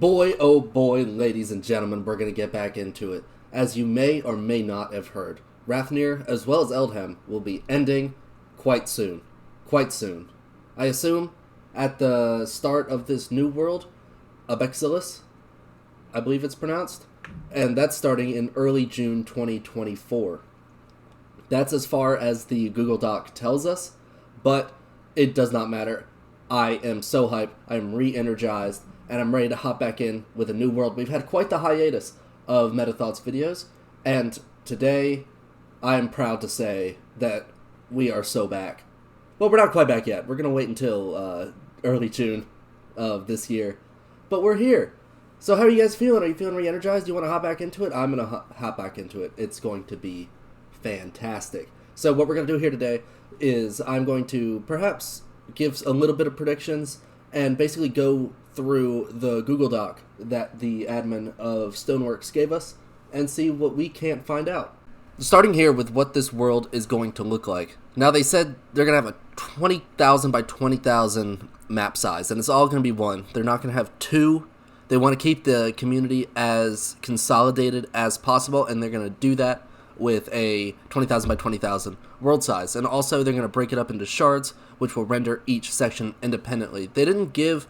Boy, oh boy, ladies and gentlemen, we're going to get back into it. As you may or may not have heard, Rathnir, as well as Eldham, will be ending quite soon. Quite soon. I assume at the start of this new world, Abelixas, I believe it's pronounced, and that's starting in early June 2024. That's as far as the Google Doc tells us, but it does not matter. I am so hyped, I am re-energized, and I'm ready to hop back in with a new world. We've had quite the hiatus of Meta Thoughts videos, and today I am proud to say that we are so back. Well, we're not quite back yet. We're going to wait until early June of this year, but we're here. So how are you guys feeling? Are you feeling re-energized? Do you want to hop back into it? I'm going to hop back into it. It's going to be fantastic. So what we're going to do here today is I'm going to perhaps give a little bit of predictions and basically go through the Google Doc that the admin of Stoneworks gave us and see what we can't find out. Starting here with what this world is going to look like. Now, they said they're going to have a 20,000 by 20,000 map size, and it's all going to be one. They're not going to have two. They want to keep the community as consolidated as possible, and they're going to do that with a 20,000 by 20,000 world size. And also, they're going to break it up into shards, which will render each section independently. They didn't give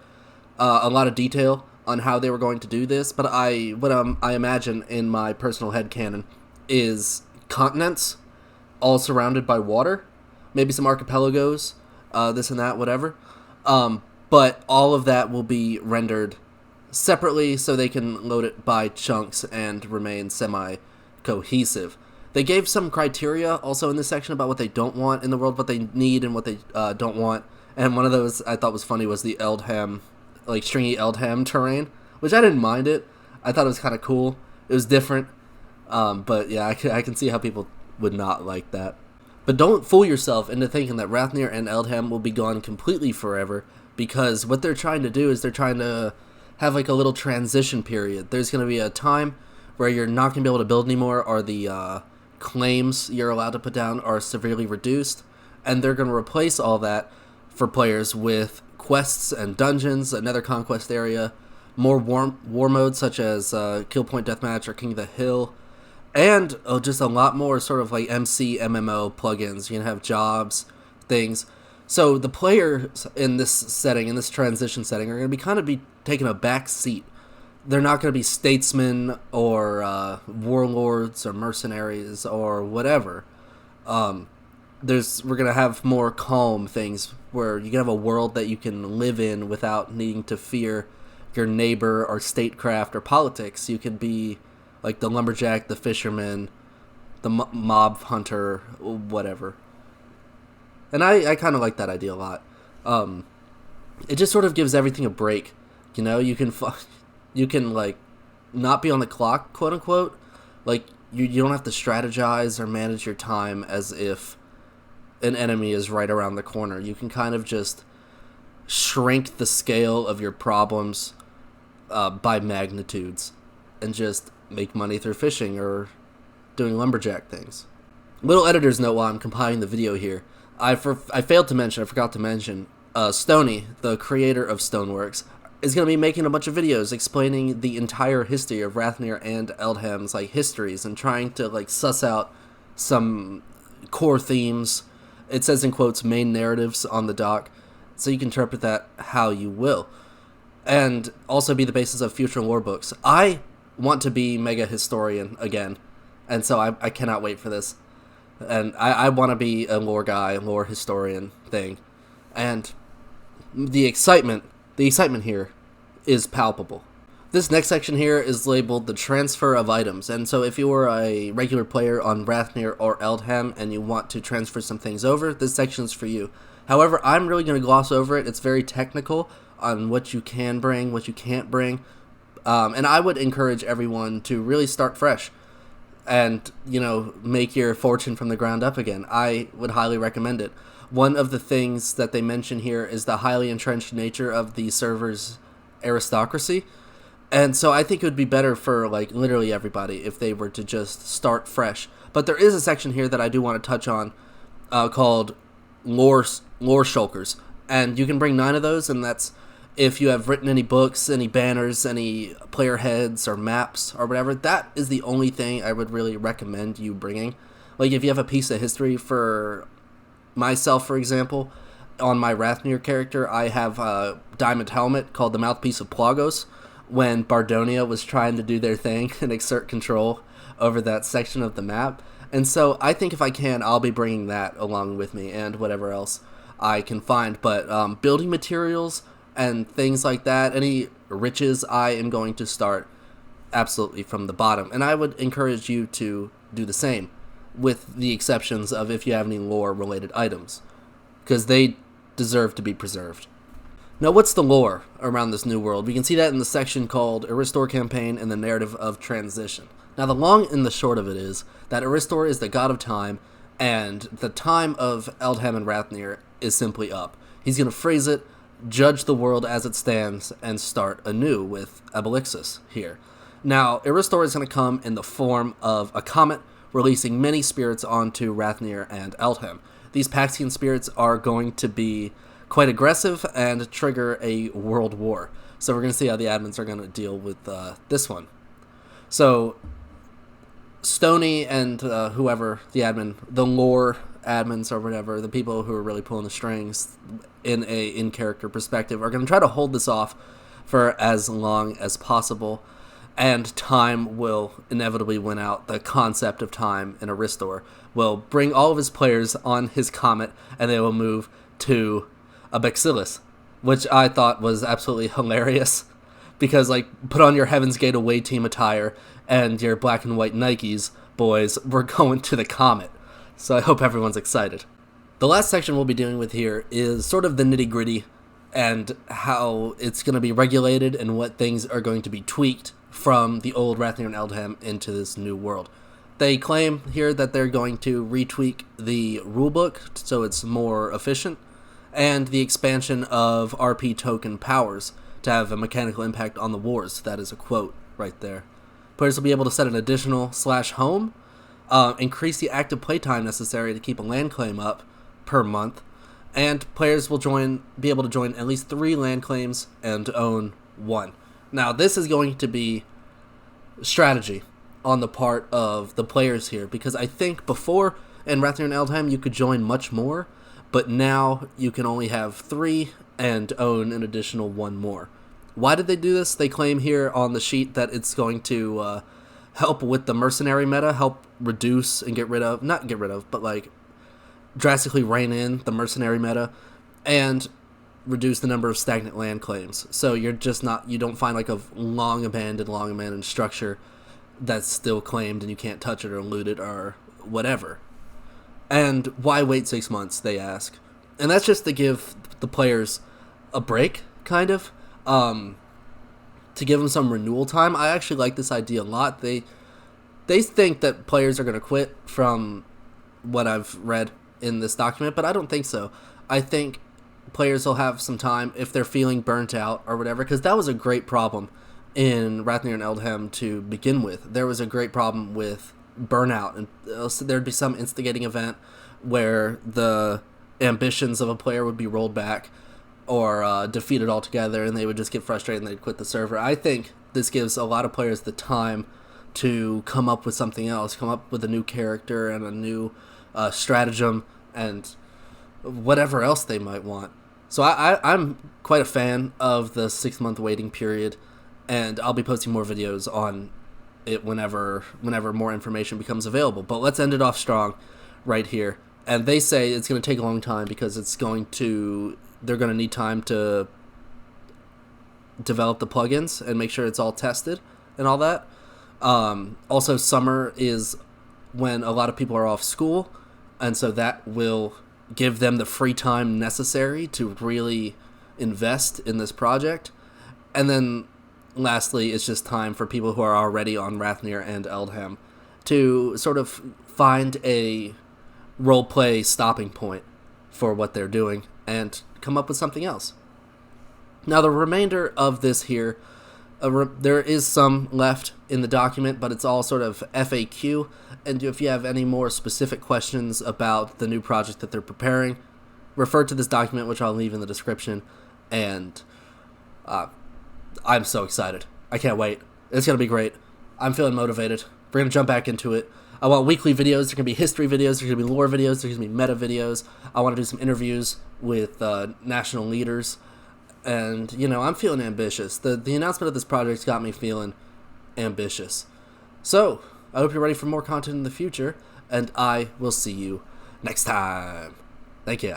a lot of detail on how they were going to do this, but I imagine in my personal headcanon is continents all surrounded by water, maybe some archipelagos, this and that, whatever. But all of that will be rendered separately so they can load it by chunks and remain semi-cohesive. They gave some criteria also in this section about what they don't want in the world, what they need and what they don't want. And one of those I thought was funny was the Eldham, like stringy Eldham terrain, which I didn't mind it. I thought it was kind of cool. It was different. But yeah, I can see how people would not like that. But don't fool yourself into thinking that Rathnir and Eldham will be gone completely forever, because what they're trying to do is they're trying to have like a little transition period. There's going to be a time where you're not going to be able to build anymore, or the claims you're allowed to put down are severely reduced, and they're going to replace all that for players with quests and dungeons, another conquest area, more war modes such as Kill Point Deathmatch or King of the Hill, and just a lot more sort of like MC MMO plugins. You can have jobs, things. So the players in this setting, in this transition setting, are going to be taking a back seat. They're not going to be statesmen or warlords or mercenaries or whatever. We're going to have more calm things where you can have a world that you can live in without needing to fear your neighbor or statecraft or politics. You could be like the lumberjack, the fisherman, the mob hunter, whatever. And I kind of like that idea a lot. It just sort of gives everything a break. You know, you can like not be on the clock, quote unquote. Like you don't have to strategize or manage your time as if an enemy is right around the corner. You can kind of just shrink the scale of your problems by magnitudes and just make money through fishing or doing lumberjack things. Little editor's note while I'm compiling the video here. I forgot to mention, Stoney, the creator of Stoneworks, is going to be making a bunch of videos explaining the entire history of Rathnir and Eldham's like histories and trying to like suss out some core themes. It says in quotes main narratives on the doc, so you can interpret that how you will, and also be the basis of future lore books. I want to be mega historian again, and so I cannot wait for this. And I want to be a lore guy, lore historian thing, and the excitement here is palpable. This next section here is labeled the transfer of items, and so if you were a regular player on Rathnir or Eldham and you want to transfer some things over, this section is for you. However, I'm really going to gloss over it. It's very technical on what you can bring, what you can't bring, and I would encourage everyone to really start fresh and, you know, make your fortune from the ground up again. I would highly recommend it. One of the things that they mention here is the highly entrenched nature of the server's aristocracy. And so I think it would be better for like literally everybody if they were to just start fresh. But there is a section here that I do want to touch on called lore shulkers. And you can bring 9 of those, and that's If you have written any books, any banners, any player heads or maps or whatever, that is the only thing I would really recommend you bringing. Like, if you have a piece of history, for myself, for example, on my Rathnir character, I have a diamond helmet called the Mouthpiece of Plagos, when Bardonia was trying to do their thing and exert control over that section of the map. And so I think if I can, I'll be bringing that along with me and whatever else I can find. But building materials and things like that, any riches, I am going to start absolutely from the bottom. And I would encourage you to do the same, with the exceptions of if you have any lore-related items, because they deserve to be preserved. Now, what's the lore around this new world? We can see that in the section called Aristor Campaign and the Narrative of Transition. Now, the long and the short of it is that Aristor is the god of time, and the time of Eldham and Rathnir is simply up. He's going to freeze it, judge the world as it stands, and start anew with Abelixas here. Now, Aristor is going to come in the form of a comet, releasing many spirits onto Rathnir and Eldham. These Paxian spirits are going to be quite aggressive and trigger a world war. So we're going to see how the admins are going to deal with this one. So Stony and whoever the admin, the lore admins or whatever, the people who are really pulling the strings in a in-character perspective, are going to try to hold this off for as long as possible. And time will inevitably win out. The concept of time in Aristor will bring all of his players on his comet, and they will move to Abelixas, which I thought was absolutely hilarious, because, like, put on your Heaven's Gate away team attire and your black and white Nikes, boys, we're going to the comet. So I hope everyone's excited. The last section we'll be dealing with here is sort of the nitty-gritty and how it's going to be regulated and what things are going to be tweaked from the old Rathnir and Eldham into this new world. They claim here that they're going to retweak the rulebook so it's more efficient, and the expansion of RP token powers to have a mechanical impact on the wars. That is a quote right there. Players will be able to set an additional /home, increase the active playtime necessary to keep a land claim up per month, and players will be able to join at least 3 land claims and own 1. Now, this is going to be strategy on the part of the players here, because I think before in Rathnir and Eldham you could join much more, but now you can only have 3 and own an additional 1 more. Why did they do this? They claim here on the sheet that it's going to help with the mercenary meta, help reduce and not get rid of, but like drastically rein in the mercenary meta, and reduce the number of stagnant land claims. So you don't find like a long abandoned structure that's still claimed and you can't touch it or loot it or whatever. And why wait 6 months, they ask. And that's just to give the players a break, kind of, to give them some renewal time. I actually like this idea a lot. They think that players are going to quit from what I've read in this document, but I don't think so. I think players will have some time if they're feeling burnt out or whatever, because that was a great problem in Rathnir and Eldham to begin with. There was a great problem with burnout, and there'd be some instigating event where the ambitions of a player would be rolled back or defeated altogether, and they would just get frustrated and they'd quit the server. I think this gives a lot of players the time to come up with something else, come up with a new character and a new stratagem and whatever else they might want. So I'm quite a fan of the 6-month waiting period, and I'll be posting more videos on it whenever more information becomes available. But let's end it off strong right here. And they say it's going to take a long time because they're going to need time to develop the plugins and make sure it's all tested and all that. Also, summer is when a lot of people are off school, and so that will give them the free time necessary to really invest in this project. And then lastly, it's just time for people who are already on Rathnir and Eldham to sort of find a roleplay stopping point for what they're doing and come up with something else. Now, the remainder of this here, there is some left in the document, but it's all sort of FAQ, and if you have any more specific questions about the new project that they're preparing, refer to this document, which I'll leave in the description, and I'm so excited. I can't wait. It's going to be great. I'm feeling motivated. We're going to jump back into it. I want weekly videos. There's going to be history videos. There's going to be lore videos. There's going to be meta videos. I want to do some interviews with national leaders. And, I'm feeling ambitious. The announcement of this project's got me feeling ambitious. So, I hope you're ready for more content in the future. And I will see you next time. Thank you.